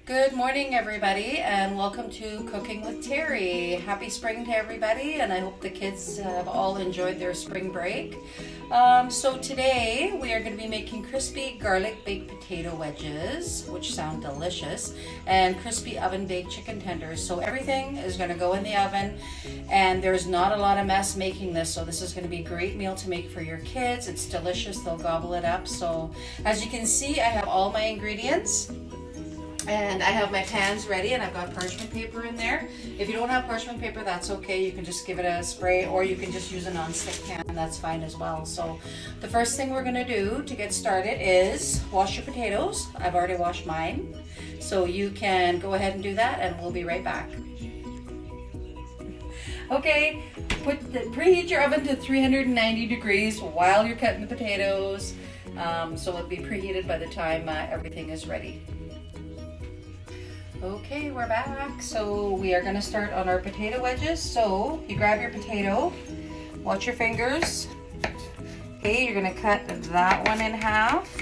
Good morning, everybody, and welcome to Cooking with Terry. Happy spring to everybody, and I hope the kids have all enjoyed their spring break. So today we are going to be making crispy garlic baked potato wedges, which sound delicious, and crispy oven baked chicken tenders. So everything is going to go in the oven, and there's not a lot of mess making this, so this is going to be a great meal to make for your kids. It's delicious. They'll gobble it up. So as you can see, I have all my ingredients. And I have my pans ready, and I've got parchment paper in there. If you don't have parchment paper, that's okay. You can just give it a spray, or you can just use a non-stick pan. That's fine as well. So the first thing we're going to do to get started is wash your potatoes. I've already washed mine. So you can go ahead and do that, and we'll be right back. Okay, preheat your oven to 390 degrees while you're cutting the potatoes. So it'll be preheated by the time everything is ready. Okay, we're back. So we are going to start on our potato wedges. So you grab your potato, watch your fingers. Okay, you're going to cut that one in half.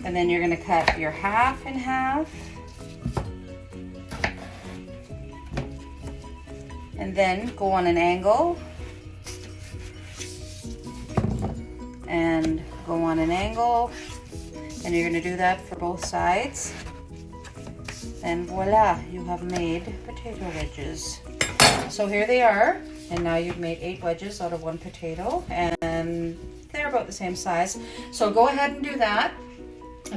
And then you're going to cut your half in half. And then go on an angle. And go on an angle. And you're going to do that for both sides. And voila, you have made potato wedges. So here they are, and now you've made 8 wedges out of 1 potato, and they're about the same size. So go ahead and do that.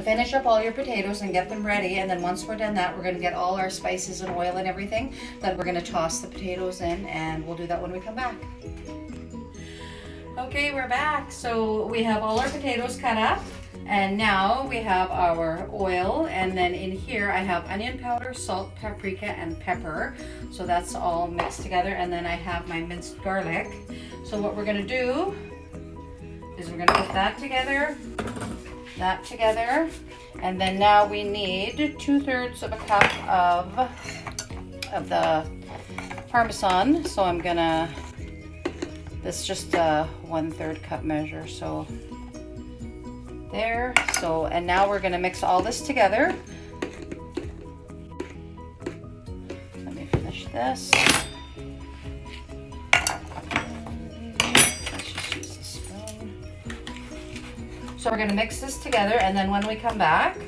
Finish up all your potatoes and get them ready, and then once we're done that, we're going to get all our spices and oil and everything. Then we're going to toss the potatoes in, and we'll do that when we come back. Okay, we're back. So we have all our potatoes cut up. And now we have our oil, and then in here I have onion powder, salt, paprika, and pepper. So that's all mixed together, and then I have my minced garlic. So what we're going to do is we're going to put that together, and then now we need 2/3 of a cup of the Parmesan. So I'm gonna, this is just a 1/3 cup measure, so there. So, and now we're going to mix all this together. Let me finish this. Let's just use the spoon. So we're going to mix this together, and then when we come back,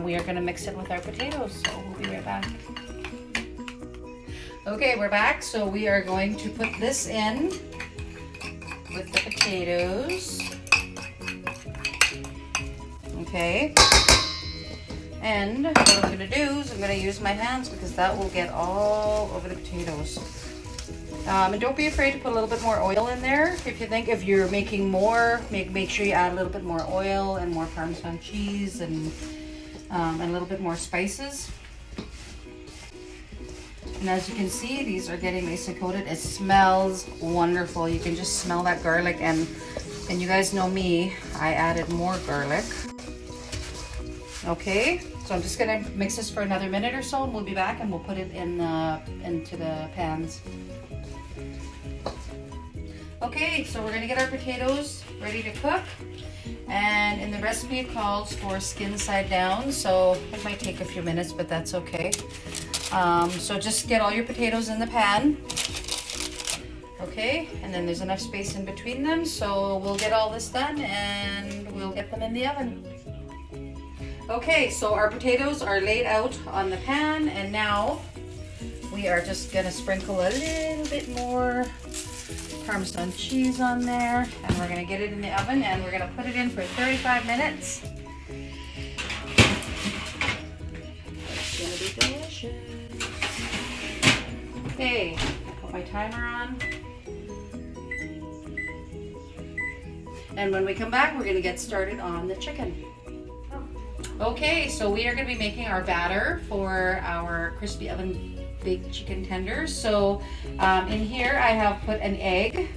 we are going to mix it with our potatoes. So we'll be right back. Okay, we're back. So we are going to put this in with the potatoes. Okay, and what I'm going to do is I'm going to use my hands because that will get all over the potatoes. And don't be afraid to put a little bit more oil in there. If you're making more, make sure you add a little bit more oil and more Parmesan cheese and a little bit more spices. And as you can see, these are getting nice and coated. It smells wonderful. You can just smell that garlic, and you guys know me, I added more garlic. Okay, so I'm just gonna mix this for another minute or so, and we'll be back, and we'll put it in into the pans. Okay, so we're gonna get our potatoes ready to cook, and in the recipe it calls for skin side down, so it might take a few minutes, but that's okay. So just get all your potatoes in the pan. Okay, and then there's enough space in between them, so we'll get all this done and we'll get them in the oven. Okay, so our potatoes are laid out on the pan, and now we are just gonna sprinkle a little bit more Parmesan cheese on there, and we're gonna get it in the oven, and we're gonna put it in for 35 minutes. It's gonna be delicious. Okay, put my timer on. And when we come back, we're gonna get started on the chicken. Okay, so we are going to be making our batter for our crispy oven baked chicken tenders. So in here I have put an egg.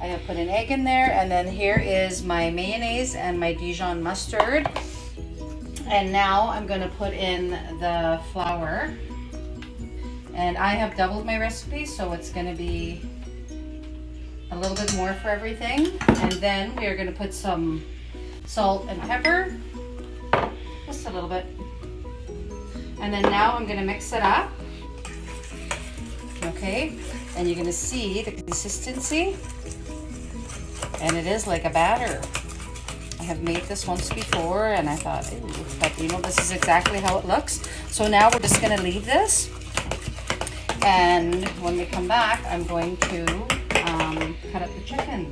I have put an egg in there, and then here is my mayonnaise and my Dijon mustard. And now I'm going to put in the flour. And I have doubled my recipe, so it's going to be a little bit more for everything. And then we are going to put some salt and pepper. a little bit. And then now I'm gonna mix it up. Okay, and you're gonna see the consistency. And it is like a batter. I have made this once before and I thought, ooh, but you know, this is exactly how it looks. So now we're just gonna leave this. And when we come back, I'm going to cut up the chicken.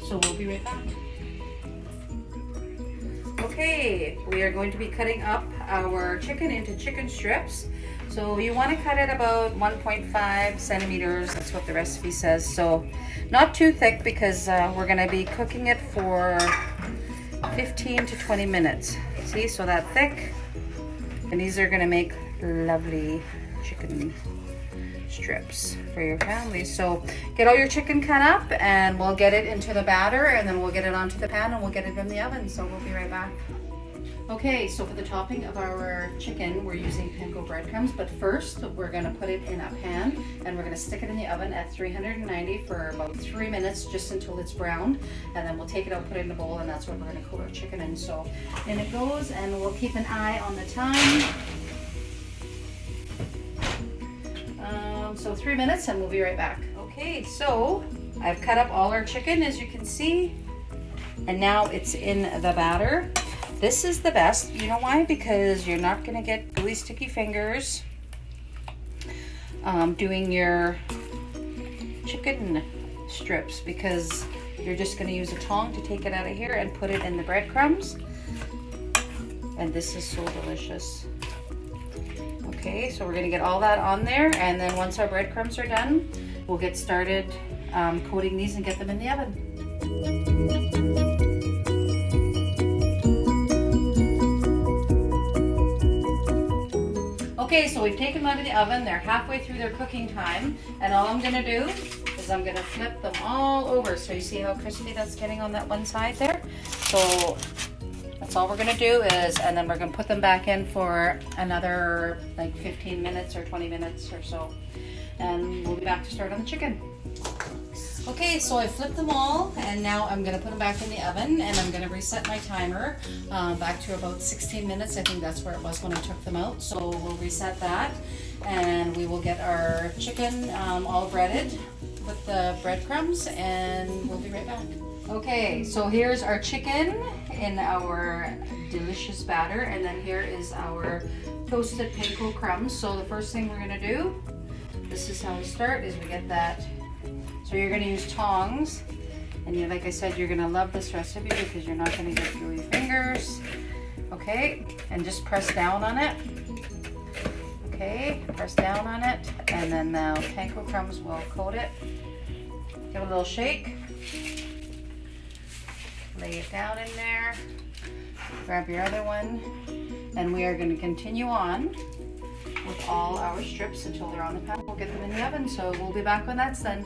So we'll be right back. Okay, we are going to be cutting up our chicken into chicken strips. So you want to cut it about 1.5 centimeters. That's what the recipe says. So not too thick because we're going to be cooking it for 15 to 20 minutes. See, so that thick. And these are going to make lovely chicken strips for your family. So get all your chicken cut up and we'll get it into the batter and then we'll get it onto the pan and we'll get it in the oven. So we'll be right back. Okay, so for the topping of our chicken, we're using panko breadcrumbs, but first we're gonna put it in a pan and we're gonna stick it in the oven at 390 for about 3 minutes, just until it's browned. And then we'll take it out, put it in a bowl, and that's what we're gonna coat our chicken in. So in it goes, and we'll keep an eye on the time. So 3 minutes and we'll be right back. Okay, so I've cut up all our chicken, as you can see, and now it's in the batter. This is the best. You know why? Because you're not going to get gooey, sticky fingers doing your chicken strips, because you're just going to use a tong to take it out of here and put it in the breadcrumbs. And this is so delicious. Okay, so we're going to get all that on there, and then once our breadcrumbs are done, we'll get started coating these and get them in the oven. Okay, so we've taken them out of the oven. They're halfway through their cooking time, and all I'm going to do is I'm going to flip them all over. So you see how crispy that's getting on that one side there? So that's all we're going to do is, and then we're going to put them back in for another like 15 minutes or 20 minutes or so, and we'll be back to start on the chicken. Okay, so I flipped them all, and now I'm going to put them back in the oven, and I'm going to reset my timer back to about 16 minutes. I think that's where it was when I took them out. So we'll reset that, and we will get our chicken all breaded with the breadcrumbs, and we'll be right back. Okay, so here's our chicken in our delicious batter, and then here is our toasted panko crumbs. So the first thing we're going to do, this is how we start, is we get that. So you're going to use tongs, and you, like I said, you're going to love this recipe because you're not going to get gooey fingers. Okay, and just press down on it. Okay, press down on it, and then the panko crumbs will coat it. Give it a little shake. Lay it down in there. Grab your other one, and we are going to continue on with all our strips until they're on the pan. We'll get them in the oven, so we'll be back when that's done.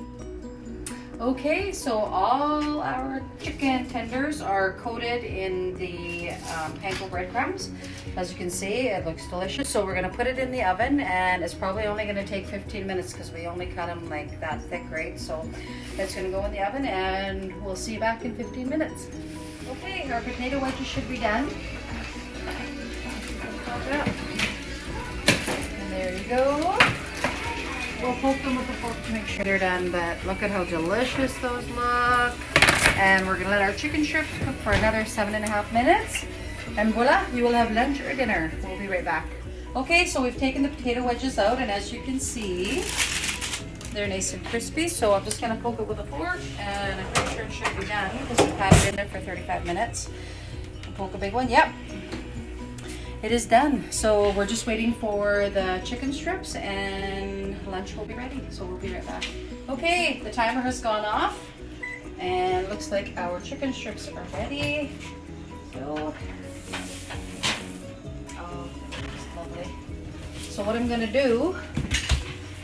Okay, so all our chicken tenders are coated in the panko breadcrumbs. As you can see, it looks delicious. So we're going to put it in the oven, and it's probably only going to take 15 minutes because we only cut them like that thick, right? So it's going to go in the oven, and we'll see you back in 15 minutes. Okay, our potato wedges should be done. And there you go. We'll poke them with a fork to make sure they're done, but look at how delicious those look. And we're gonna let our chicken strips cook for another 7.5 minutes. And voila, you will have lunch or dinner. We'll be right back. Okay, so we've taken the potato wedges out, and as you can see, they're nice and crispy. So I'm just gonna poke it with a fork, and I'm pretty sure it should be done because we've had it in there for 35 minutes. I'll poke a big one, yep. It is done. So we're just waiting for the chicken strips, and lunch will be ready. So we'll be right back. Okay, the timer has gone off, and looks like our chicken strips are ready. So, oh, that's lovely. So what I'm gonna do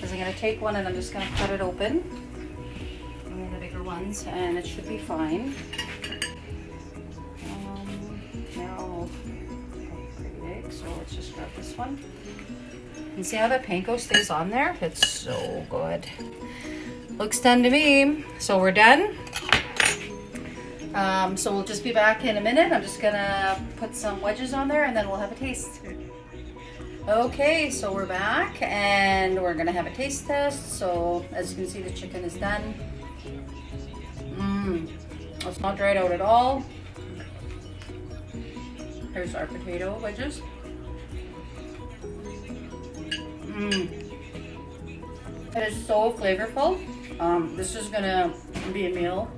is I'm gonna take one, and I'm just gonna cut it open. One of the bigger ones, and it should be fine. Now, so let's just grab this one. And see how the panko stays on there? It's so good. Looks done to me. So we're done. So we'll just be back in a minute. I'm just gonna put some wedges on there and then we'll have a taste. Okay, so we're back and we're gonna have a taste test. So as you can see, the chicken is done. It's not dried out at all. Here's our potato wedges. It is so flavorful. This is gonna be a meal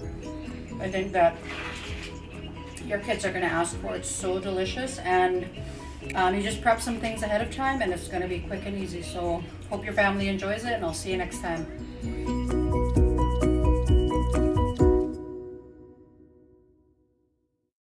I think that your kids are gonna ask for. It's so delicious, and you just prep some things ahead of time and it's gonna be quick and easy. So hope your family enjoys it, and I'll see you next time.